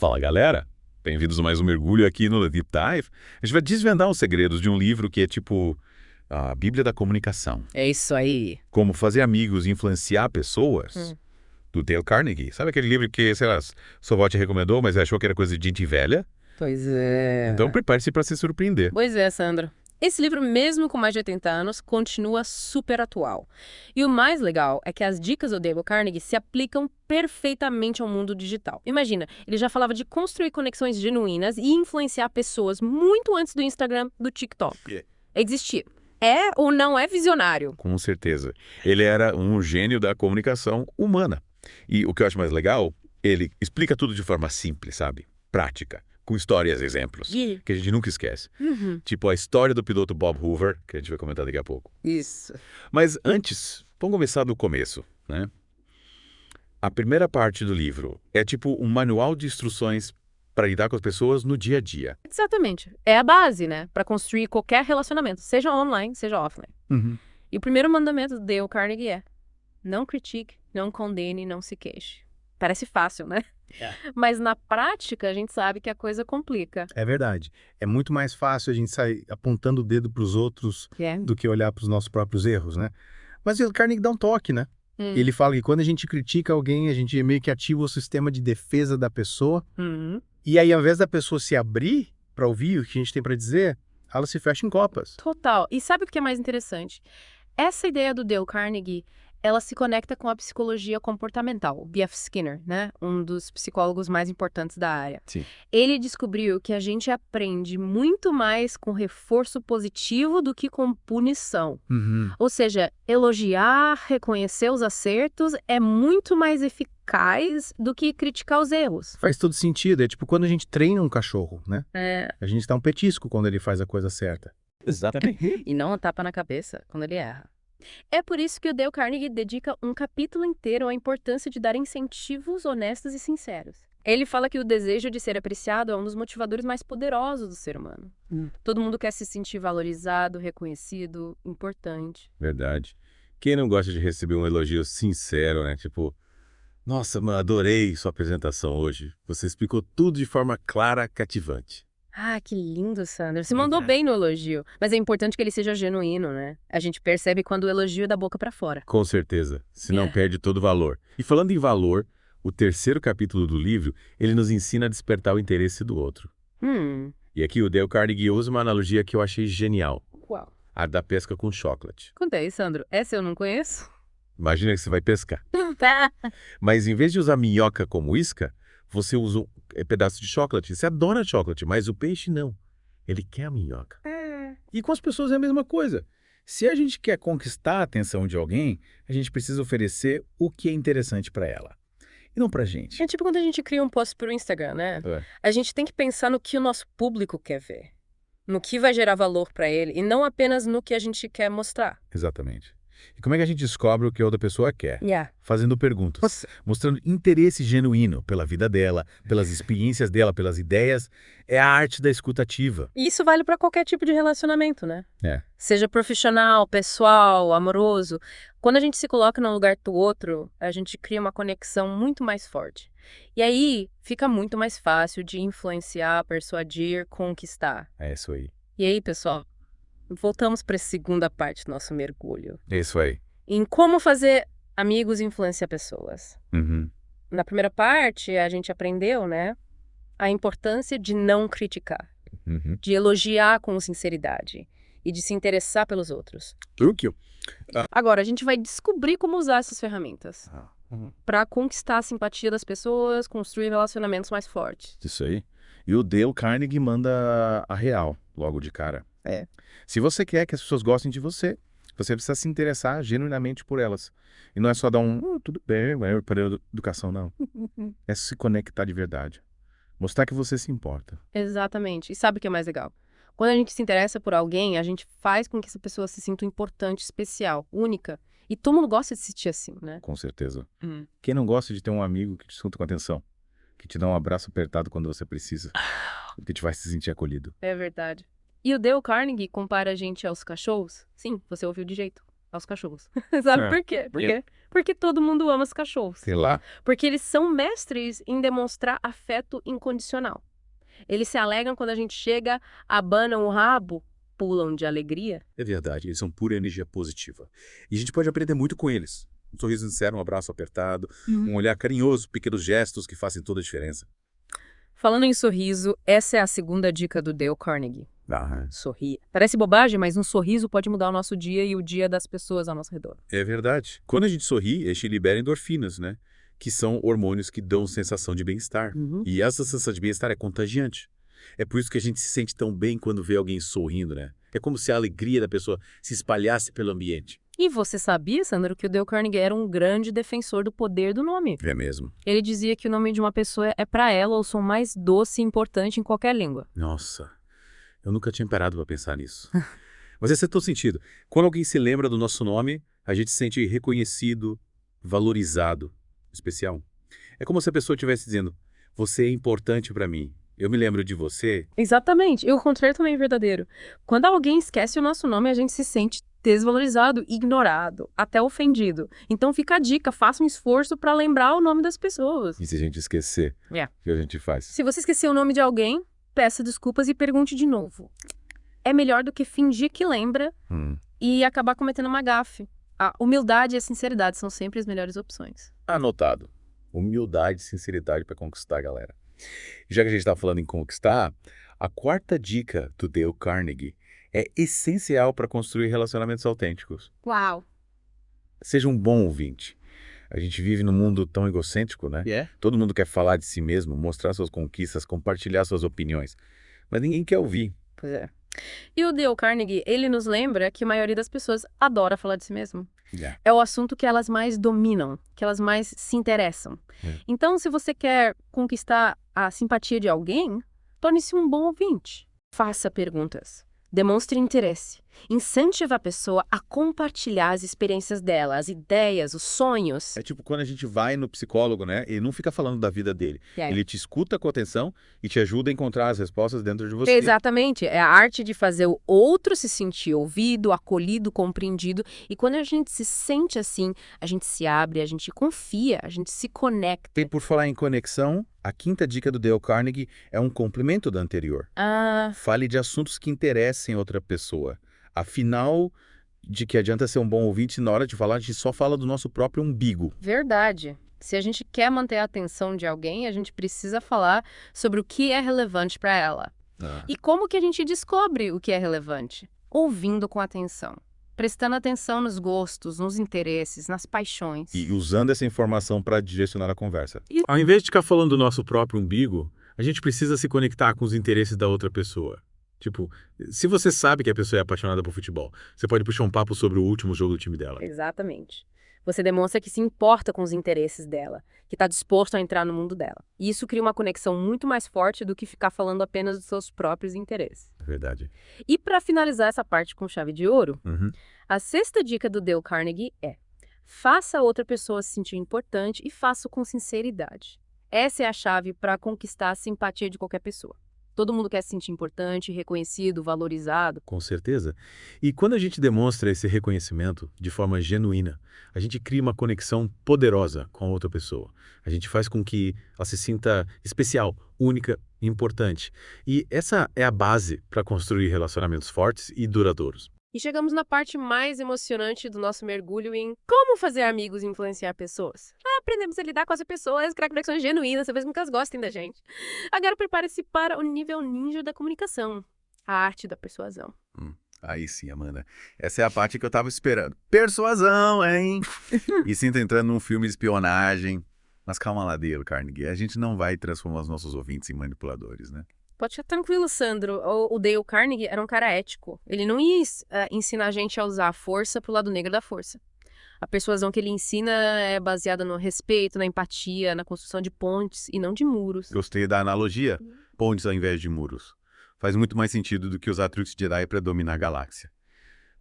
Fala, galera! Bem-vindos a mais um mergulho aqui no Deep Dive. A gente vai desvendar os segredos de um livro que é tipo a Bíblia da Comunicação. É isso aí. Como fazer amigos e influenciar pessoas, do Dale Carnegie. Sabe aquele livro que, sei lá, sua avó te recomendou, mas achou que era coisa de gente velha? Pois é. Então prepare-se para se surpreender. Pois é, Sandra. Esse livro, mesmo com mais de 80 anos, continua super atual. E o mais legal é que as dicas do Dale Carnegie se aplicam perfeitamente ao mundo digital. Imagina, ele já falava de construir conexões genuínas e influenciar pessoas muito antes do Instagram, do TikTok. Existia. É ou não é visionário? Com certeza. Ele era um gênio da comunicação humana. E o que eu acho mais legal, ele explica tudo de forma simples, sabe? Prática. Com histórias e exemplos, que a gente nunca esquece. Tipo a história do piloto Bob Hoover, que a gente vai comentar daqui a pouco. Isso. Mas antes, vamos começar do começo, né? A primeira parte do livro é tipo um manual de instruções para lidar com as pessoas no dia a dia. Exatamente. É a base, né? Para construir qualquer relacionamento, seja online, seja offline. E o primeiro mandamento do Dale Carnegie é: não critique, não condene, não se queixe. Parece fácil, né? Mas na prática a gente sabe que a coisa complica. É verdade. É muito mais fácil a gente sair apontando o dedo para os outros do que olhar para os nossos próprios erros, né? Mas o Carnegie dá um toque, né? Ele fala que quando a gente critica alguém, a gente meio que ativa o sistema de defesa da pessoa. E aí, ao invés da pessoa se abrir para ouvir o que a gente tem para dizer, ela se fecha em copas. Total. E sabe o que é mais interessante? Essa ideia do Dale Carnegie, ela se conecta com a psicologia comportamental, o B.F. Skinner, né? Um dos psicólogos mais importantes da área. Sim. Ele descobriu que a gente aprende muito mais com reforço positivo do que com punição. Ou seja, elogiar, reconhecer os acertos é muito mais eficaz do que criticar os erros. Faz todo sentido. É tipo quando a gente treina um cachorro, né? É. A gente dá um petisco quando ele faz a coisa certa. Exatamente. E não um tapa na cabeça quando ele erra. É por isso que o Dale Carnegie dedica um capítulo inteiro à importância de dar incentivos honestos e sinceros. Ele fala que o desejo de ser apreciado é um dos motivadores mais poderosos do ser humano. Todo mundo quer se sentir valorizado, reconhecido, importante. Verdade. Quem não gosta de receber um elogio sincero, né? Tipo, nossa, mano, adorei sua apresentação hoje. Você explicou tudo de forma clara, cativante. Ah, que lindo, Sandra. Você mandou bem no elogio. Mas é importante que ele seja genuíno, né? A gente percebe quando o elogio é da boca pra fora. Com certeza, senão perde todo o valor. E falando em valor, o terceiro capítulo do livro, ele nos ensina a despertar o interesse do outro. E aqui o Dale Carnegie usa uma analogia que eu achei genial. Qual? A da pesca com chocolate. Conta aí, Sandro. Essa eu não conheço. Imagina que você vai pescar. Mas em vez de usar minhoca como isca, você usa um pedaço de chocolate. Você adora chocolate, mas o peixe não. Ele quer a minhoca. E com as pessoas é a mesma coisa. Se a gente quer conquistar a atenção de alguém, a gente precisa oferecer o que é interessante para ela. E não pra gente. É tipo quando a gente cria um post pro Instagram, né? É. A gente tem que pensar no que o nosso público quer ver. No que vai gerar valor pra ele e não apenas no que a gente quer mostrar. Exatamente. E como é que a gente descobre o que a outra pessoa quer? Yeah. Fazendo perguntas. Nossa. Mostrando interesse genuíno pela vida dela, pelas experiências dela, pelas ideias. É a arte da escuta ativa. E isso vale pra qualquer tipo de relacionamento, né? É. Seja profissional, pessoal, amoroso. Quando a gente se coloca no lugar do outro, a gente cria uma conexão muito mais forte. E aí fica muito mais fácil de influenciar, persuadir, conquistar. É isso aí. E aí, pessoal, voltamos para a segunda parte do nosso mergulho. É isso aí. Em como fazer amigos e influenciar pessoas. Na primeira parte, a gente aprendeu, né, a importância de não criticar, de elogiar com sinceridade e de se interessar pelos outros. Agora, a gente vai descobrir como usar essas ferramentas para conquistar a simpatia das pessoas, construir relacionamentos mais fortes. Isso aí. E o Dale Carnegie manda a real, logo de cara. Se você quer que as pessoas gostem de você, você precisa se interessar genuinamente por elas. E não é só dar tudo bem, para educação, não. É se conectar de verdade. Mostrar que você se importa. Exatamente. E sabe o que é mais legal? Quando a gente se interessa por alguém, a gente faz com que essa pessoa se sinta importante, especial, única. E todo mundo gosta de se sentir assim, né? Com certeza. Quem não gosta de ter um amigo que te escuta com atenção? Que te dá um abraço apertado quando você precisa? Que te faz se sentir acolhido? É verdade. E o Dale Carnegie compara a gente aos cachorros? Sim, você ouviu de jeito. aos cachorros. Sabe por quê? Porque todo mundo ama os cachorros. Sei lá. Porque eles são mestres em demonstrar afeto incondicional. Eles se alegram quando a gente chega, abanam o rabo, pulam de alegria. É verdade, eles são pura energia positiva. E a gente pode aprender muito com eles. Um sorriso sincero, um abraço apertado, um olhar carinhoso, pequenos gestos que fazem toda a diferença. Falando em sorriso, essa é a segunda dica do Dale Carnegie. Sorria. Parece bobagem, mas um sorriso pode mudar o nosso dia e o dia das pessoas ao nosso redor. É verdade. Quando a gente sorri, a gente libera endorfinas, né? Que são hormônios que dão sensação de bem-estar. E essa sensação de bem-estar é contagiante. É por isso que a gente se sente tão bem quando vê alguém sorrindo, né? É como se a alegria da pessoa se espalhasse pelo ambiente. E você sabia, Sandro, que o Dale Carnegie era um grande defensor do poder do nome? É mesmo. Ele dizia que o nome de uma pessoa é para ela o som mais doce e importante em qualquer língua. Nossa, eu nunca tinha parado para pensar nisso. Mas esse é todo sentido. Quando alguém se lembra do nosso nome, a gente se sente reconhecido, valorizado, especial. É como se a pessoa estivesse dizendo, você é importante para mim. Eu me lembro de você. Exatamente. E o contrário também é verdadeiro. Quando alguém esquece o nosso nome, a gente se sente desvalorizado, ignorado, até ofendido. Então fica a dica, faça um esforço para lembrar o nome das pessoas. E se a gente esquecer, o que a gente faz? Se você esquecer o nome de alguém, peça desculpas e pergunte de novo. É melhor do que fingir que lembra e acabar cometendo uma gafe. A humildade e a sinceridade são sempre as melhores opções. Anotado. Humildade e sinceridade para conquistar a galera. Já que a gente está falando em conquistar, a quarta dica do Dale Carnegie é essencial para construir relacionamentos autênticos. Uau! Seja um bom ouvinte. A gente vive num mundo tão egocêntrico, né? Todo mundo quer falar de si mesmo, mostrar suas conquistas, compartilhar suas opiniões. Mas ninguém quer ouvir. Pois é. E o Dale Carnegie, ele nos lembra que a maioria das pessoas adora falar de si mesmo. É o assunto que elas mais dominam, que elas mais se interessam. Então, se você quer conquistar a simpatia de alguém, torne-se um bom ouvinte. Faça perguntas. Demonstre interesse. Incentive a pessoa a compartilhar as experiências dela, as ideias, os sonhos. É tipo quando a gente vai no psicólogo, né? Ele não fica falando da vida dele. Ele te escuta com atenção e te ajuda a encontrar as respostas dentro de você. Exatamente. É a arte de fazer o outro se sentir ouvido, acolhido, compreendido. E quando a gente se sente assim, a gente se abre, a gente confia, a gente se conecta. E por falar em conexão, a quinta dica do Dale Carnegie é um complemento da anterior. Fale de assuntos que interessem outra pessoa. Afinal, de que adianta ser um bom ouvinte, na hora de falar, a gente só fala do nosso próprio umbigo. Verdade. Se a gente quer manter a atenção de alguém, a gente precisa falar sobre o que é relevante para ela. E como que a gente descobre o que é relevante? Ouvindo com atenção. Prestando atenção nos gostos, nos interesses, nas paixões. E usando essa informação para direcionar a conversa. Ao invés de ficar falando do nosso próprio umbigo, a gente precisa se conectar com os interesses da outra pessoa. Tipo, se você sabe que a pessoa é apaixonada por futebol, você pode puxar um papo sobre o último jogo do time dela. Exatamente. Você demonstra que se importa com os interesses dela, que está disposto a entrar no mundo dela. E isso cria uma conexão muito mais forte do que ficar falando apenas dos seus próprios interesses. É verdade. E para finalizar essa parte com chave de ouro, a sexta dica do Dale Carnegie é: faça a outra pessoa se sentir importante e faça com sinceridade. Essa é a chave para conquistar a simpatia de qualquer pessoa. Todo mundo quer se sentir importante, reconhecido, valorizado. Com certeza. E quando a gente demonstra esse reconhecimento de forma genuína, a gente cria uma conexão poderosa com a outra pessoa. A gente faz com que ela se sinta especial, única e importante. E essa é a base para construir relacionamentos fortes e duradouros. E chegamos na parte mais emocionante do nosso mergulho em como fazer amigos e influenciar pessoas. Aprendemos a lidar com as pessoas, criar conexões genuínas, talvez que elas gostem da gente. Agora prepare-se para o nível ninja da comunicação, a arte da persuasão. Aí sim, Amanda. Essa é a parte que eu tava esperando. Persuasão, hein? E sinto entrando num filme de espionagem. Mas calma lá, Dale Carnegie. A gente não vai transformar os nossos ouvintes em manipuladores, né? Pode ficar tranquilo, Sandro. O Dale Carnegie era um cara ético. Ele não ia ensinar a gente a usar a força pro lado negro da força. A persuasão que ele ensina é baseada no respeito, na empatia, na construção de pontes e não de muros. Gostei da analogia. Pontes ao invés de muros. Faz muito mais sentido do que usar truques Jedi para dominar a galáxia.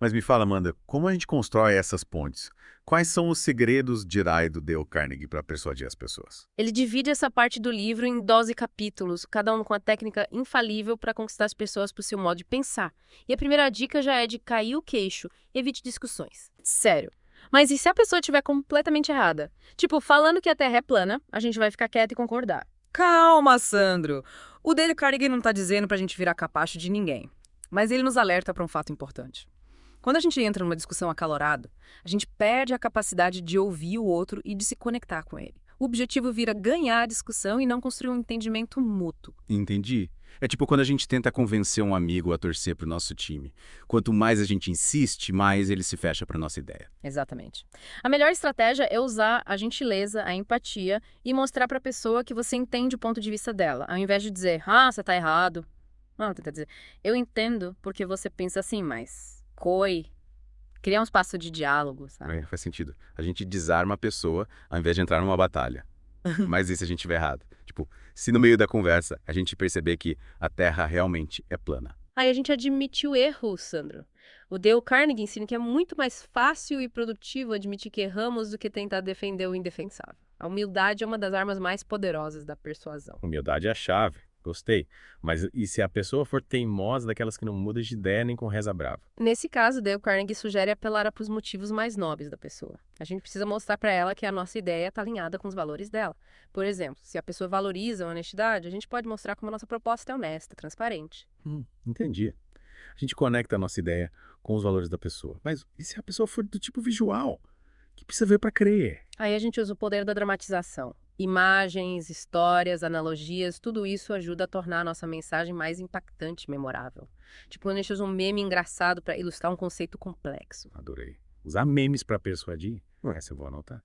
Mas me fala, Amanda, como a gente constrói essas pontes? Quais são os segredos de Ray do Dale Carnegie para persuadir as pessoas? Ele divide essa parte do livro em 12 capítulos, cada um com a técnica infalível para conquistar as pessoas para o seu modo de pensar. E a primeira dica já é de cair o queixo, evite discussões. Sério. Mas e se a pessoa estiver completamente errada? Tipo, falando que a Terra é plana, a gente vai ficar quieto e concordar. Calma, Sandro. O Dale Carnegie não tá dizendo pra gente virar capacho de ninguém. Mas ele nos alerta para um fato importante. Quando a gente entra numa discussão acalorada, a gente perde a capacidade de ouvir o outro e de se conectar com ele. O objetivo vira ganhar a discussão e não construir um entendimento mútuo. Entendi. É tipo quando a gente tenta convencer um amigo a torcer pro nosso time. Quanto mais a gente insiste, mais ele se fecha pra nossa ideia. Exatamente. A melhor estratégia é usar a gentileza, a empatia e mostrar para a pessoa que você entende o ponto de vista dela, ao invés de dizer, você tá errado. Não, tenta dizer, eu entendo porque você pensa assim, mas criar um espaço de diálogo, sabe? Faz sentido. A gente desarma a pessoa ao invés de entrar numa batalha. Mas e se a gente estiver errado? Tipo, se no meio da conversa a gente perceber que a Terra realmente é plana. Aí a gente admite o erro, Sandro. O Dale Carnegie ensina que é muito mais fácil e produtivo admitir que erramos do que tentar defender o indefensável. A humildade é uma das armas mais poderosas da persuasão. Humildade é a chave. Gostei. Mas e se a pessoa for teimosa, daquelas que não muda de ideia nem com reza brava? Nesse caso, Dale Carnegie sugere apelar para os motivos mais nobres da pessoa. A gente precisa mostrar para ela que a nossa ideia está alinhada com os valores dela. Por exemplo, se a pessoa valoriza a honestidade, a gente pode mostrar como a nossa proposta é honesta, transparente. Entendi. A gente conecta a nossa ideia com os valores da pessoa. Mas e se a pessoa for do tipo visual? Que precisa ver para crer? Aí a gente usa o poder da dramatização. Imagens, histórias, analogias, tudo isso ajuda a tornar a nossa mensagem mais impactante e memorável. Tipo, quando a gente usa um meme engraçado para ilustrar um conceito complexo. Adorei. Usar memes para persuadir? Essa eu vou anotar.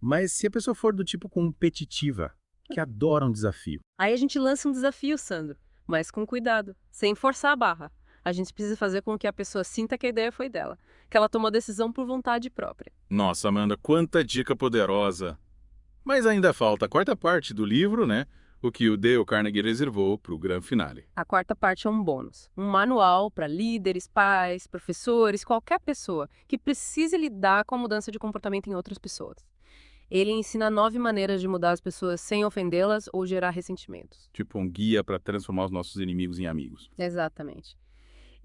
Mas se a pessoa for do tipo competitiva, que adora um desafio? Aí a gente lança um desafio, Sandro, mas com cuidado, sem forçar a barra. A gente precisa fazer com que a pessoa sinta que a ideia foi dela, que ela tomou a decisão por vontade própria. Nossa, Amanda, quanta dica poderosa! Mas ainda falta a quarta parte do livro, né? O que o Dale Carnegie reservou para o grande finale. A quarta parte é um bônus, um manual para líderes, pais, professores, qualquer pessoa que precise lidar com a mudança de comportamento em outras pessoas. Ele ensina 9 maneiras de mudar as pessoas sem ofendê-las ou gerar ressentimentos. Tipo um guia para transformar os nossos inimigos em amigos. Exatamente.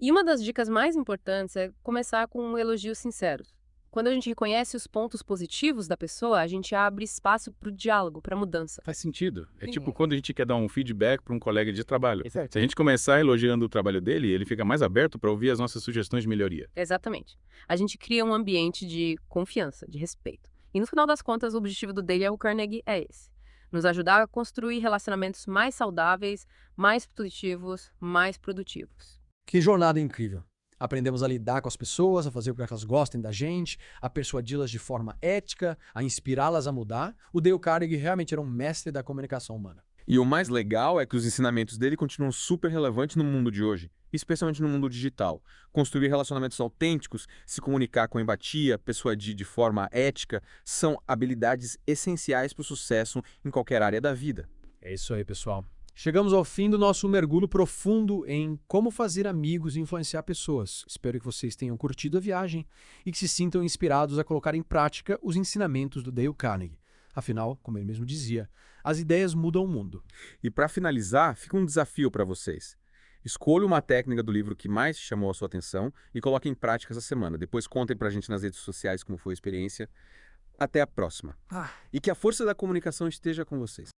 E uma das dicas mais importantes é começar com um elogio sincero. Quando a gente reconhece os pontos positivos da pessoa, a gente abre espaço para o diálogo, para a mudança. Faz sentido. É tipo quando a gente quer dar um feedback para um colega de trabalho. Exato. Se a gente começar elogiando o trabalho dele, ele fica mais aberto para ouvir as nossas sugestões de melhoria. Exatamente. A gente cria um ambiente de confiança, de respeito. E no final das contas, o objetivo do Dale Carnegie é esse. Nos ajudar a construir relacionamentos mais saudáveis, mais positivos, mais produtivos. Que jornada incrível! Aprendemos a lidar com as pessoas, a fazer com que elas gostem da gente, a persuadi-las de forma ética, a inspirá-las a mudar. O Dale Carnegie realmente era um mestre da comunicação humana. E o mais legal é que os ensinamentos dele continuam super relevantes no mundo de hoje, especialmente no mundo digital. Construir relacionamentos autênticos, se comunicar com empatia, persuadir de forma ética, são habilidades essenciais para o sucesso em qualquer área da vida. É isso aí, pessoal. Chegamos ao fim do nosso mergulho profundo em como fazer amigos e influenciar pessoas. Espero que vocês tenham curtido a viagem e que se sintam inspirados a colocar em prática os ensinamentos do Dale Carnegie. Afinal, como ele mesmo dizia, as ideias mudam o mundo. E para finalizar, fica um desafio para vocês. Escolha uma técnica do livro que mais chamou a sua atenção e coloque em prática essa semana. Depois contem para a gente nas redes sociais como foi a experiência. Até a próxima. E que a força da comunicação esteja com vocês.